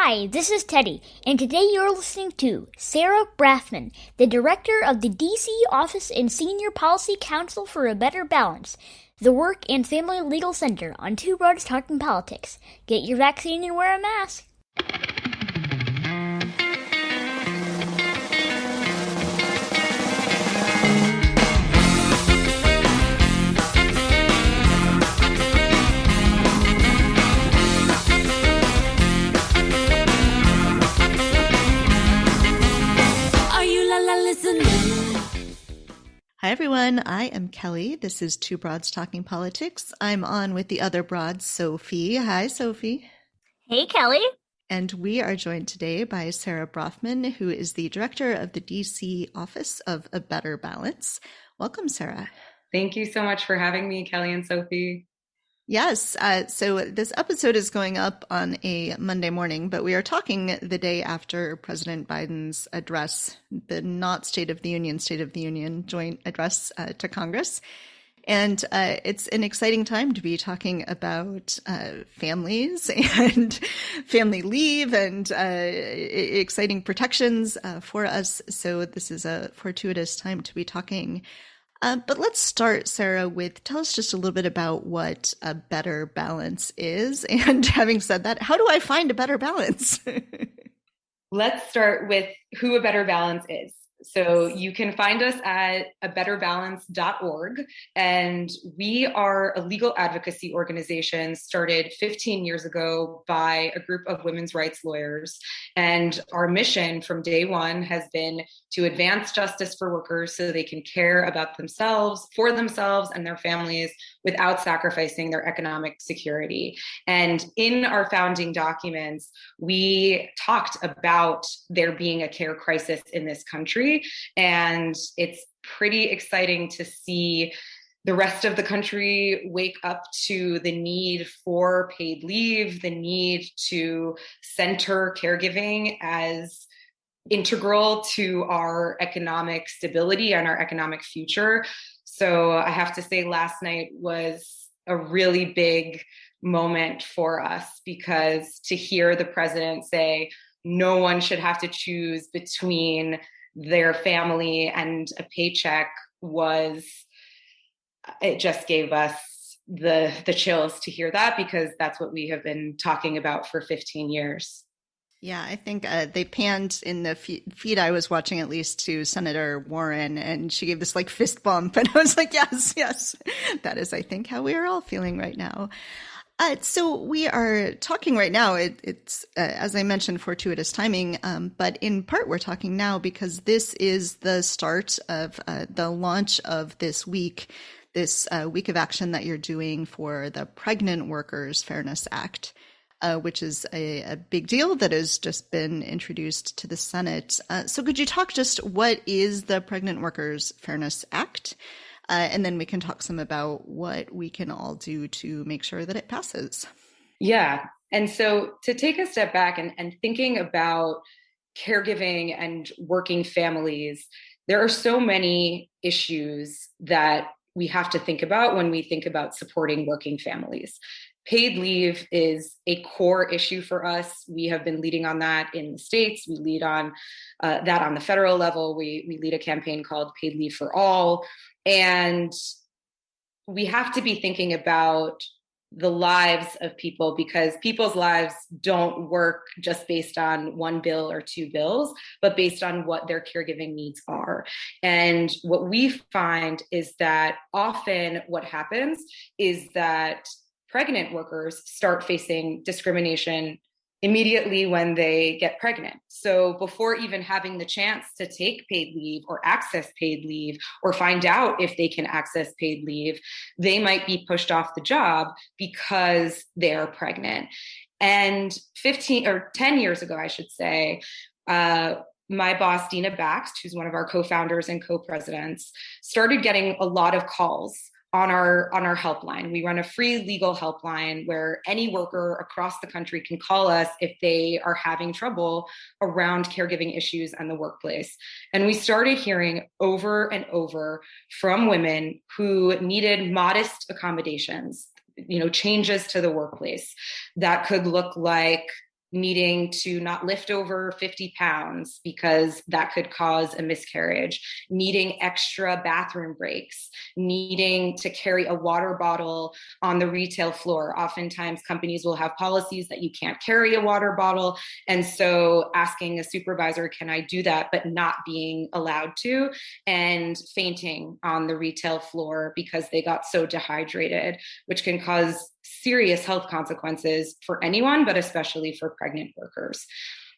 Hi, this is Teddy, and today you're listening to Sarah Brafman, the Director of the D.C. Office and Senior Policy Counsel for a Better Balance, the Work and Family Legal Center on Two Broads Talking Politics. Get your vaccine and wear a mask. Hi, everyone. I am Kelly. This is Two Broads Talking Politics. I'm on with the other broad, Sophie. Hi, Sophie. Hey, Kelly. And we are joined today by Sarah Brafman, who is the director of the DC Office of a Better Balance. Welcome, Sarah. Thank you so much for having me, Kelly and Sophie. Yes. So this episode is going up on a Monday morning, but we are talking the day after President Biden's address, the not State of the Union joint address to Congress. And it's an exciting time to be talking about families and family leave and exciting protections for us. So this is a fortuitous time to be talking. But let's start, Sarah, with tell us just a little bit about what a better balance is. And having said that, how do I find a better balance? Let's start with who a better balance is. So you can find us at abetterbalance.org, and we are a legal advocacy organization started 15 years ago by a group of women's rights lawyers. And our mission from day one has been to advance justice for workers so they can care about themselves, for themselves and their families without sacrificing their economic security. And in our founding documents, we talked about there being a care crisis in this country. And it's pretty exciting to see the rest of the country wake up to the need for paid leave, the need to center caregiving as integral to our economic stability and our economic future. So I have to say last night was a really big moment for us, because to hear the president say no one should have to choose between their family and a paycheck it just gave us the chills to hear that, because that's what we have been talking about for 15 years. Yeah, I think they panned in the feed I was watching, at least, to Senator Warren, and she gave this fist bump, and I was like, yes, that is, I think, how we are all feeling right now. So we are talking right now, it's as I mentioned, fortuitous timing, but in part we're talking now because this is the start of the launch of this week of action that you're doing for the Pregnant Workers Fairness Act, which is a big deal that has just been introduced to the Senate. So could you talk just what is the Pregnant Workers Fairness Act? And then we can talk some about what we can all do to make sure that it passes. Yeah. And so to take a step back and thinking about caregiving and working families, there are so many issues that we have to think about when we think about supporting working families. Paid leave is a core issue for us. We have been leading on that in the States. We lead on that on the federal level. We lead a campaign called Paid Leave for All. And we have to be thinking about the lives of people, because people's lives don't work just based on one bill or two bills, but based on what their caregiving needs are. And what we find is that often what happens is that pregnant workers start facing discrimination immediately when they get pregnant. So before even having the chance to take paid leave or access paid leave or find out if they can access paid leave, they might be pushed off the job because they're pregnant. And 10 years ago, I should say, my boss, Dina Baxt, who's one of our co-founders and co-presidents, started getting a lot of calls on our helpline. We run a free legal helpline where any worker across the country can call us if they are having trouble around caregiving issues and the workplace. And we started hearing over and over from women who needed modest accommodations, changes to the workplace that could look like needing to not lift over 50 pounds because that could cause a miscarriage, needing extra bathroom breaks, needing to carry a water bottle on the retail floor. Oftentimes companies will have policies that you can't carry a water bottle. And so asking a supervisor, can I do that, but not being allowed to, and fainting on the retail floor because they got so dehydrated, which can cause serious health consequences for anyone, but especially for pregnant workers.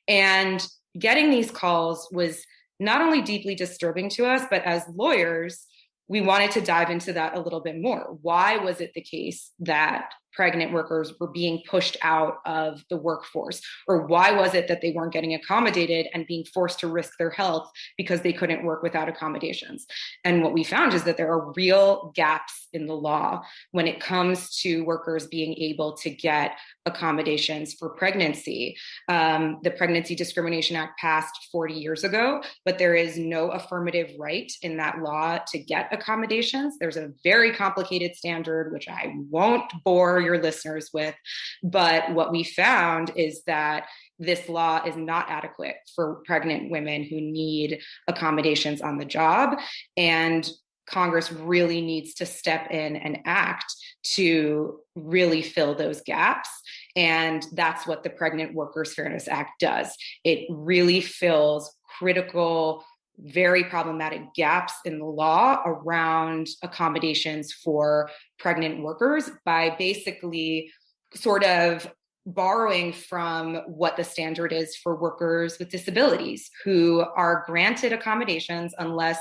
And getting these calls was not only deeply disturbing to us, but as lawyers, we wanted to dive into that a little bit more. Why was it the case that pregnant workers were being pushed out of the workforce? Or why was it that they weren't getting accommodated and being forced to risk their health because they couldn't work without accommodations? And what we found is that there are real gaps in the law when it comes to workers being able to get accommodations for pregnancy. The Pregnancy Discrimination Act passed 40 years ago, but there is no affirmative right in that law to get accommodations. There's a very complicated standard, which I won't bore your listeners with. But what we found is that this law is not adequate for pregnant women who need accommodations on the job. And Congress really needs to step in and act to really fill those gaps. And that's what the Pregnant Workers Fairness Act does. It really fills critical, very problematic gaps in the law around accommodations for pregnant workers by basically sort of borrowing from what the standard is for workers with disabilities who are granted accommodations unless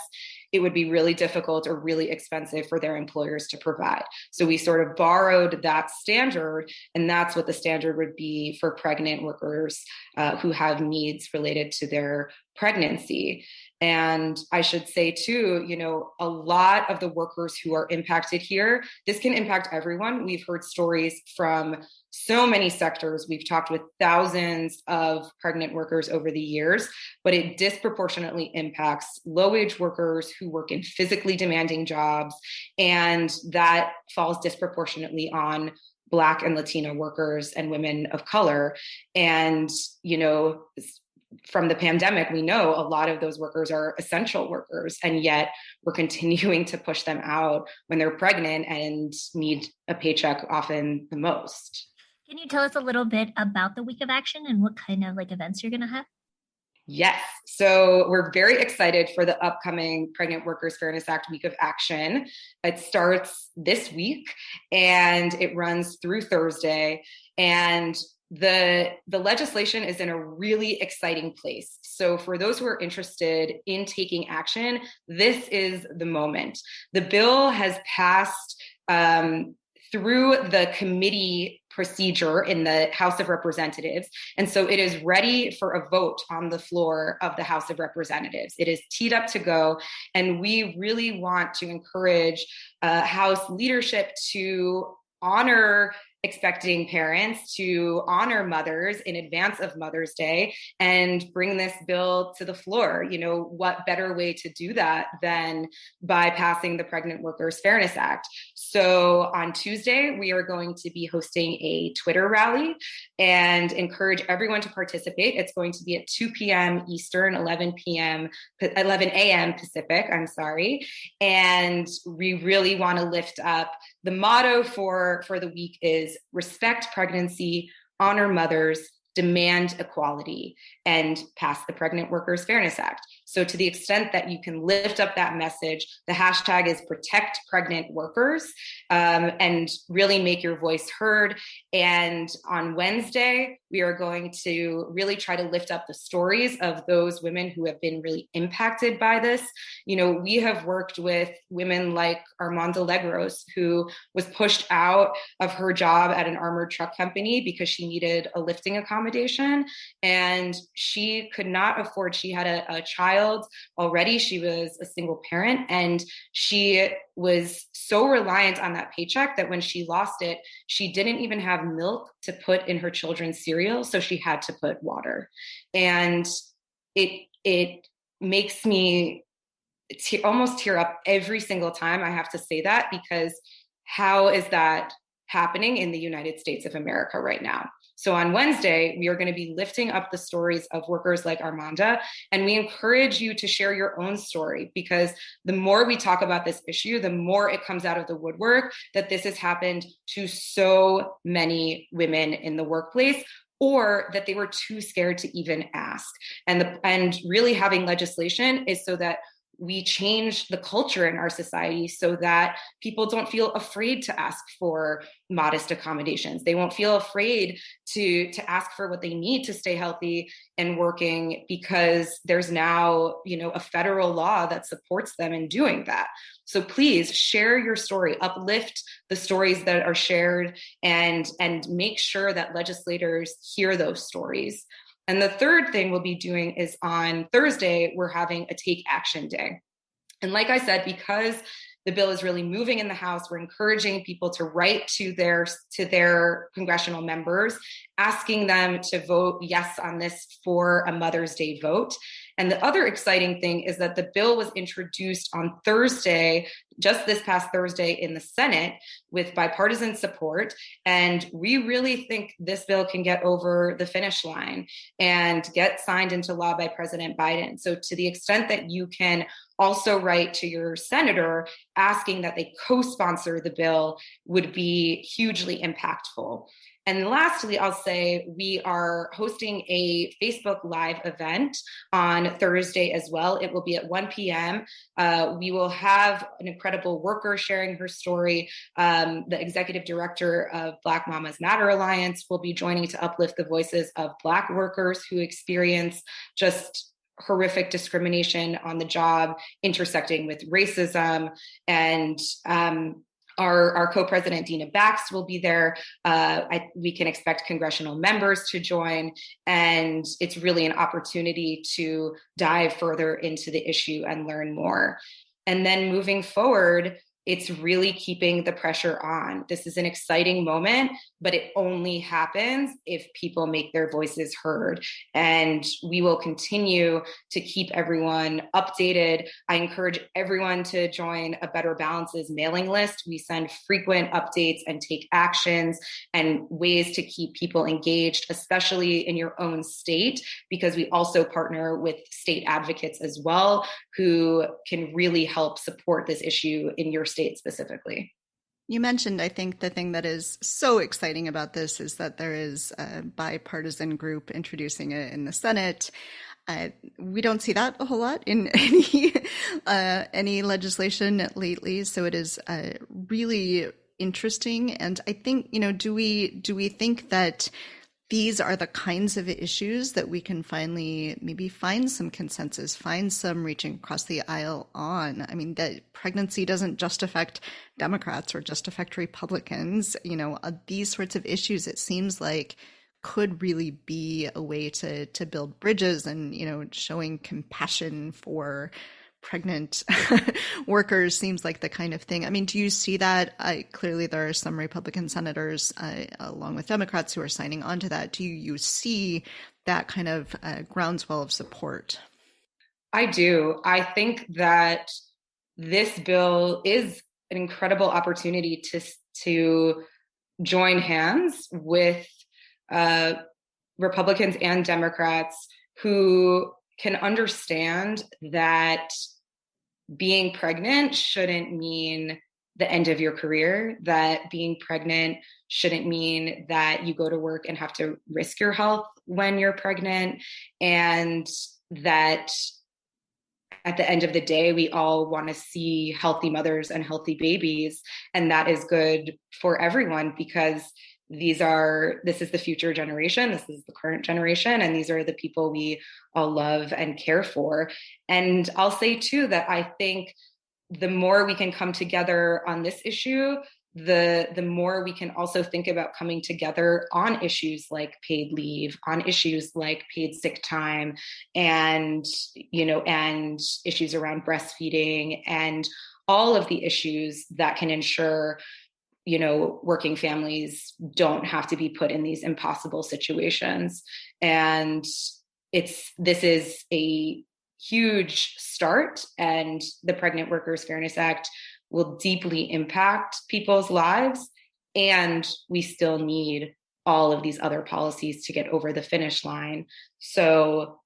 it would be really difficult or really expensive for their employers to provide. So we sort of borrowed that standard, and that's what the standard would be for pregnant workers who have needs related to their pregnancy. And I should say too, a lot of the workers who are impacted here, this can impact everyone. We've heard stories from so many sectors. We've talked with thousands of pregnant workers over the years, but it disproportionately impacts low-wage workers who work in physically demanding jobs. And that falls disproportionately on Black and Latino workers and women of color. And, from the pandemic, we know a lot of those workers are essential workers, and yet we're continuing to push them out when they're pregnant and need a paycheck often the most. Can you tell us a little bit about the Week of Action and what kind of events you're going to have? Yes. So we're very excited for the upcoming Pregnant Workers Fairness Act Week of Action. It starts this week and it runs through Thursday. And the legislation is in a really exciting place. So for those who are interested in taking action, this is the moment. The bill has passed through the committee procedure in the House of Representatives. And so it is ready for a vote on the floor of the House of Representatives. It is teed up to go. And we really want to encourage House leadership to honor expecting parents, to honor mothers in advance of Mother's Day and bring this bill to the floor. What better way to do that than by passing the Pregnant Workers Fairness Act? So on Tuesday, we are going to be hosting a Twitter rally and encourage everyone to participate. It's going to be at 2 p.m. Eastern, 11 a.m. Pacific, And we really want to lift up the motto for the week is respect pregnancy, honor mothers, demand equality, and pass the Pregnant Workers Fairness Act. So to the extent that you can lift up that message, the hashtag is protect pregnant workers, and really make your voice heard. And on Wednesday, we are going to really try to lift up the stories of those women who have been really impacted by this. We have worked with women like Armanda Legros, who was pushed out of her job at an armored truck company because she needed a lifting accommodation. And she could not afford, she had a child already. She was a single parent, and she was so reliant on that paycheck that when she lost it, she didn't even have milk to put in her children's cereal. So she had to put water. And it makes me almost tear up every single time I have to say that, because how is that happening in the United States of America right now? So on Wednesday, we are going to be lifting up the stories of workers like Armanda, and we encourage you to share your own story, because the more we talk about this issue, the more it comes out of the woodwork that this has happened to so many women in the workplace, or that they were too scared to even ask. And really having legislation is so that we change the culture in our society so that people don't feel afraid to ask for modest accommodations. They won't feel afraid to ask for what they need to stay healthy and working, because there's now, a federal law that supports them in doing that. So please share your story, uplift the stories that are shared, and make sure that legislators hear those stories. And the third thing we'll be doing is on Thursday, we're having a Take Action Day. And like I said, because the bill is really moving in the House, we're encouraging people to write to their congressional members, asking them to vote yes on this for a Mother's Day vote. And the other exciting thing is that the bill was introduced on Thursday, just this past Thursday, in the Senate with bipartisan support. And we really think this bill can get over the finish line and get signed into law by President Biden. So to the extent that you can also write to your senator asking that they co-sponsor the bill would be hugely impactful. And lastly, I'll say we are hosting a Facebook Live event on Thursday as well. It will be at 1 p.m. We will have an incredible worker sharing her story. The executive director of Black Mamas Matter Alliance will be joining to uplift the voices of Black workers who experience just horrific discrimination on the job, intersecting with racism. And our co-president, Dina Bax, will be there. We can expect congressional members to join. And it's really an opportunity to dive further into the issue and learn more. And then moving forward, it's really keeping the pressure on. This is an exciting moment, but it only happens if people make their voices heard. And we will continue to keep everyone updated. I encourage everyone to join a Better Balances mailing list. We send frequent updates and take actions and ways to keep people engaged, especially in your own state, because we also partner with state advocates as well, who can really help support this issue in your state specifically. You mentioned, I think the thing that is so exciting about this is that there is a bipartisan group introducing it in the Senate. We don't see that a whole lot in any legislation lately, so it is really interesting. And I think, do we think that these are the kinds of issues that we can finally maybe find some consensus, find some reaching across the aisle on? I mean, that pregnancy doesn't just affect Democrats or just affect Republicans. These sorts of issues, it seems like, could really be a way to build bridges and, showing compassion for pregnant workers seems like the kind of thing. I mean, do you see that? Clearly, there are some Republican senators, along with Democrats, who are signing on to that. Do you see that kind of groundswell of support? I do. I think that this bill is an incredible opportunity to join hands with Republicans and Democrats who can understand that being pregnant shouldn't mean the end of your career, that being pregnant shouldn't mean that you go to work and have to risk your health when you're pregnant, and that at the end of the day, we all want to see healthy mothers and healthy babies, and that is good for everyone, because this is the future generation, this is the current generation, and these are the people we all love and care for. And I'll say too that I think the more we can come together on this issue, the more we can also think about coming together on issues like paid leave, on issues like paid sick time, and and issues around breastfeeding, and all of the issues that can ensure working families don't have to be put in these impossible situations. And this is a huge start, and the Pregnant Workers Fairness Act will deeply impact people's lives. And we still need all of these other policies to get over the finish line. So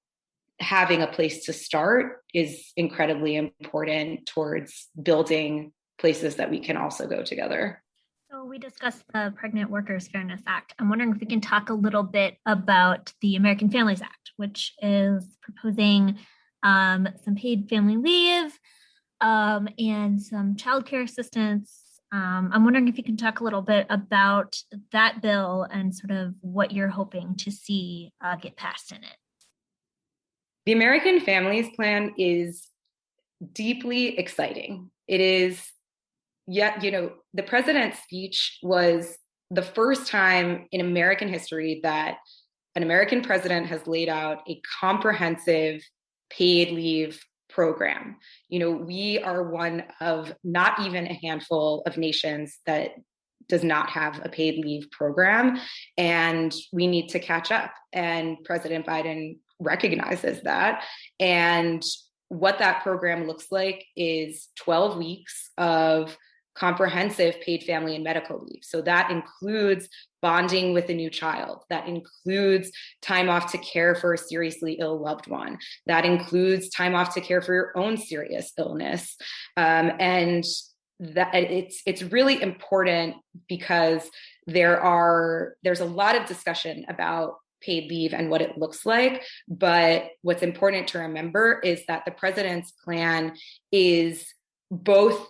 having a place to start is incredibly important towards building places that we can also go together. So we discussed the Pregnant Workers Fairness Act. I'm wondering if we can talk a little bit about the American Families Act, which is proposing some paid family leave and some childcare assistance. I'm wondering if you can talk a little bit about that bill and sort of what you're hoping to see get passed in it. The American Families Plan is deeply exciting. It is, yet, the president's speech was the first time in American history that an American president has laid out a comprehensive paid leave program. We are one of not even a handful of nations that does not have a paid leave program, and we need to catch up. And President Biden recognizes that. And what that program looks like is 12 weeks of comprehensive paid family and medical leave. So that includes bonding with a new child. That includes time off to care for a seriously ill loved one. That includes time off to care for your own serious illness. And that it's really important because there's a lot of discussion about paid leave and what it looks like. But what's important to remember is that the president's plan is both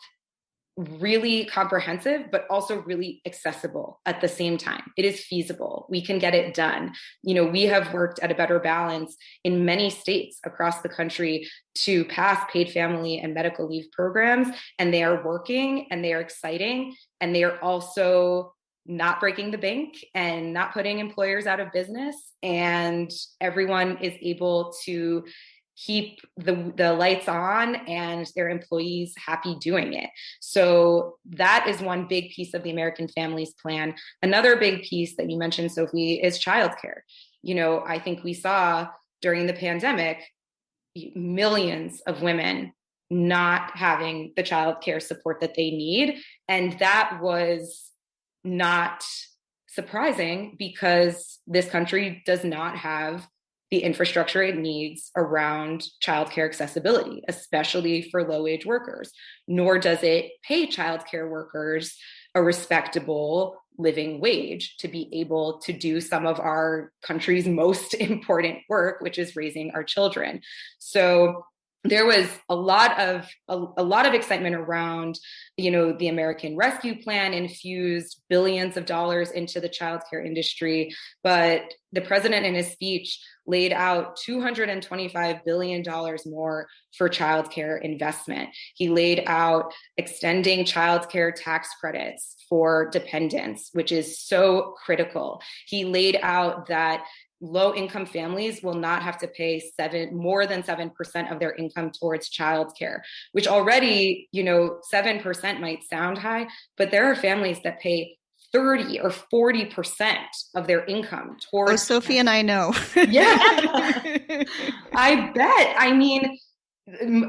really comprehensive, but also really accessible at the same time. It is feasible. We can get it done. We have worked at A Better Balance in many states across the country to pass paid family and medical leave programs, and they are working and they are exciting, and they are also not breaking the bank and not putting employers out of business. And everyone is able to keep the lights on and their employees happy doing it. So that is one big piece of the American Families Plan. Another big piece that you mentioned, Sophie, is childcare. I think we saw during the pandemic, millions of women not having the childcare support that they need. And that was not surprising because this country does not have the infrastructure it needs around childcare accessibility, especially for low-wage workers, nor does it pay childcare workers a respectable living wage to be able to do some of our country's most important work, which is raising our children. So there was a lot of excitement around, the American Rescue Plan infused billions of dollars into the childcare industry, but the president in his speech laid out $225 billion more for childcare investment. He laid out extending childcare tax credits for dependents, which is so critical. He laid out that low-income families will not have to pay more than 7% of their income towards childcare, which already, 7% might sound high, but there are families that pay 30 or 40% of their income towards. Oh, Sophie and I know. Yeah, I bet. I mean,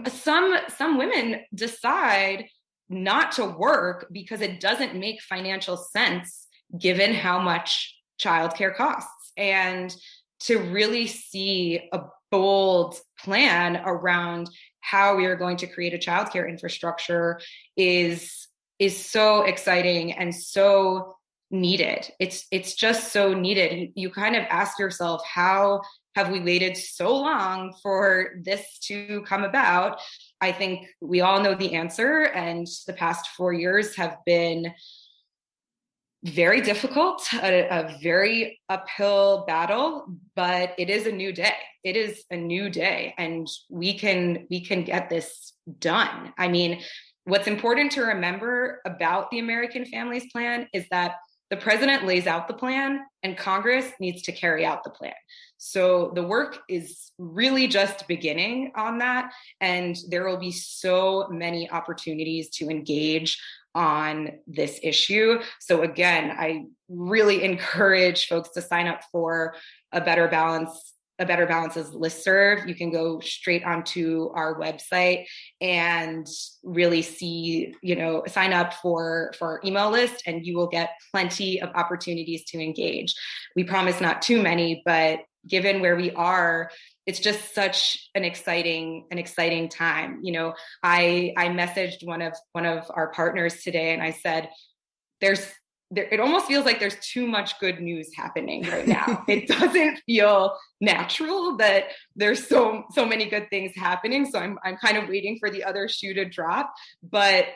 some women decide not to work because it doesn't make financial sense given how much childcare costs. And to really see a bold plan around how we are going to create a childcare infrastructure is so exciting and so needed. It's just so needed. You kind of ask yourself, how have we waited so long for this to come about? I think we all know the answer, and the past 4 years have been very difficult, a very uphill battle, but it is a new day. It is a new day, and we can get this done. I mean, what's important to remember about the American Families Plan is that the president lays out the plan and Congress needs to carry out the plan. So the work is really just beginning on that, and there will be so many opportunities to engage on this issue. So again, I really encourage folks to sign up for A Better Balance A Better Balance's listserv, you can go straight onto our website and really see, sign up for our email list, and you will get plenty of opportunities to engage. We promise not too many, but given where we are, it's just such an exciting time. I messaged one of our partners today, and I said, it almost feels like there's too much good news happening right now. It doesn't feel natural that there's so many good things happening. So I'm kind of waiting for the other shoe to drop. But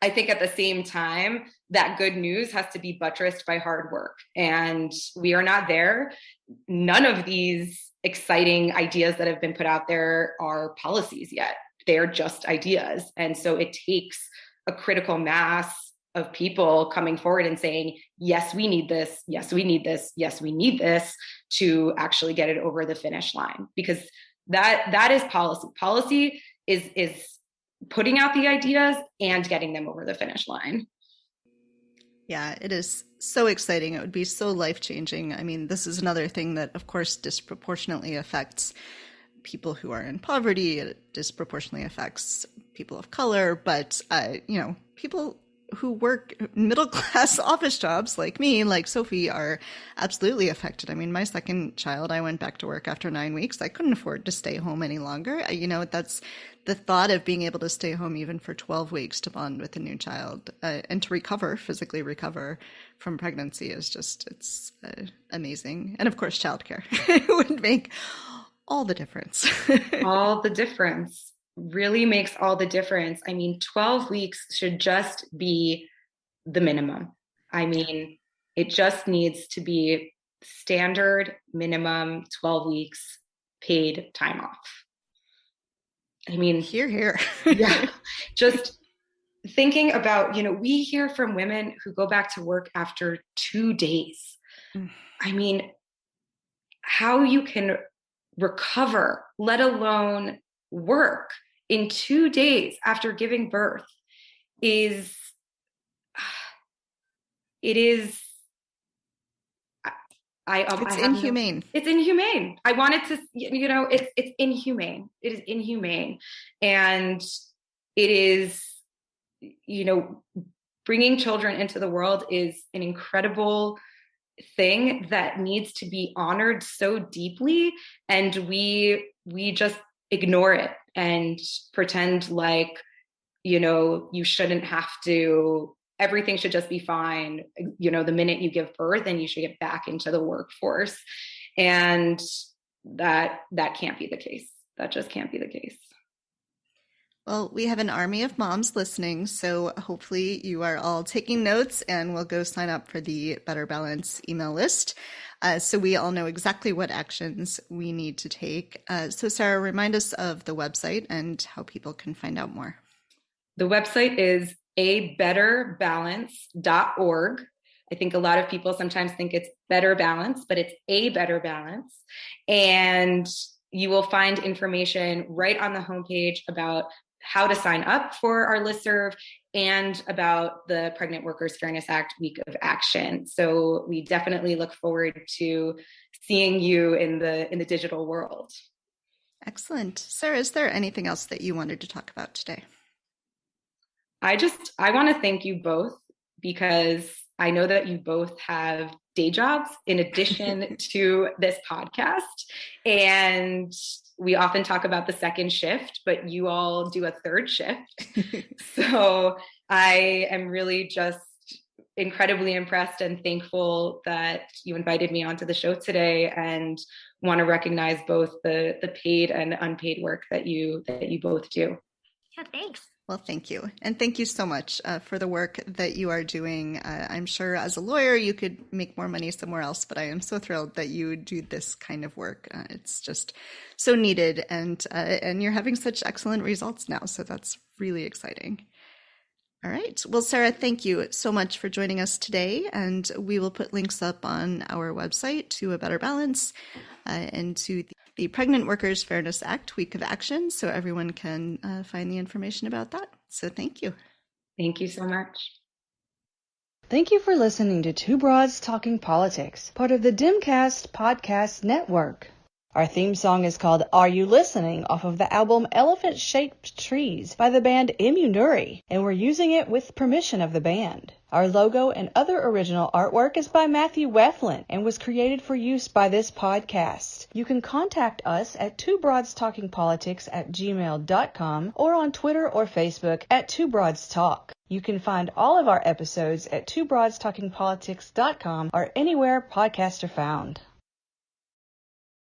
I think at the same time, that good news has to be buttressed by hard work. And we are not there. None of these exciting ideas that have been put out there are policies yet. They're just ideas. And so it takes a critical mass of people coming forward and saying, yes, we need this. Yes, we need this. Yes, we need this to actually get it over the finish line, because that is policy. Policy is putting out the ideas and getting them over the finish line. Yeah, it is so exciting. It would be so life-changing. I mean, this is another thing that, of course, disproportionately affects people who are in poverty. It disproportionately affects people of color, but, people who work middle-class office jobs like me, like Sophie, are absolutely affected. I mean, my second child, I went back to work after 9 weeks. I couldn't afford to stay home any longer. That's the thought of being able to stay home even for 12 weeks to bond with a new child and to physically recover from pregnancy is just, it's amazing. And of course, childcare would make all the difference. All the difference. Really makes all the difference. I mean, 12 weeks should just be the minimum. I mean, it just needs to be standard minimum 12 weeks paid time off. I mean, here. Yeah, just thinking about, we hear from women who go back to work after 2 days. I mean, how you can recover, let alone work in 2 days after giving birth it's inhumane. It's inhumane. I wanted to, it's inhumane. It is inhumane. And it is, bringing children into the world is an incredible thing that needs to be honored so deeply. And we just ignore it and pretend like, you shouldn't have to, everything should just be fine. The minute you give birth, and you should get back into the workforce. And that can't be the case. That just can't be the case. Well, we have an army of moms listening, so hopefully you are all taking notes and will go sign up for the Better Balance email list. So we all know exactly what actions we need to take. So Sarah, remind us of the website and how people can find out more. The website is abetterbalance.org. I think a lot of people sometimes think it's Better Balance, but it's A Better Balance. And you will find information right on the homepage about how to sign up for our listserv and about the Pregnant Workers Fairness Act Week of Action. So we definitely look forward to seeing you in the digital world. Excellent. Sarah, is there anything else that you wanted to talk about today? I want to thank you both, because I know that you both have day jobs in addition to this podcast. And we often talk about the second shift, but you all do a third shift. So I am really just incredibly impressed and thankful that you invited me onto the show today, and want to recognize both the paid and unpaid work that you both do. Yeah, thanks. Well, thank you. And thank you so much for the work that you are doing. I'm sure as a lawyer, you could make more money somewhere else, but I am so thrilled that you do this kind of work. It's just so needed, and you're having such excellent results now. So that's really exciting. All right. Well, Sarah, thank you so much for joining us today. And we will put links up on our website to A Better Balance and to the Pregnant Workers Fairness Act Week of Action, so everyone can find the information about that. So thank you. Thank you so much. Thank you for listening to Two Broads Talking Politics, part of the Dimcast Podcast Network. Our theme song is called Are You Listening? Off of the album Elephant Shaped Trees by the band Immunuri, and we're using it with permission of the band. Our logo and other original artwork is by Matthew Weflin and was created for use by this podcast. You can contact us at twobroadstalkingpolitics@gmail.com or on Twitter or Facebook at twobroadstalk. You can find all of our episodes at twobroadstalkingpolitics.com or anywhere podcasts are found.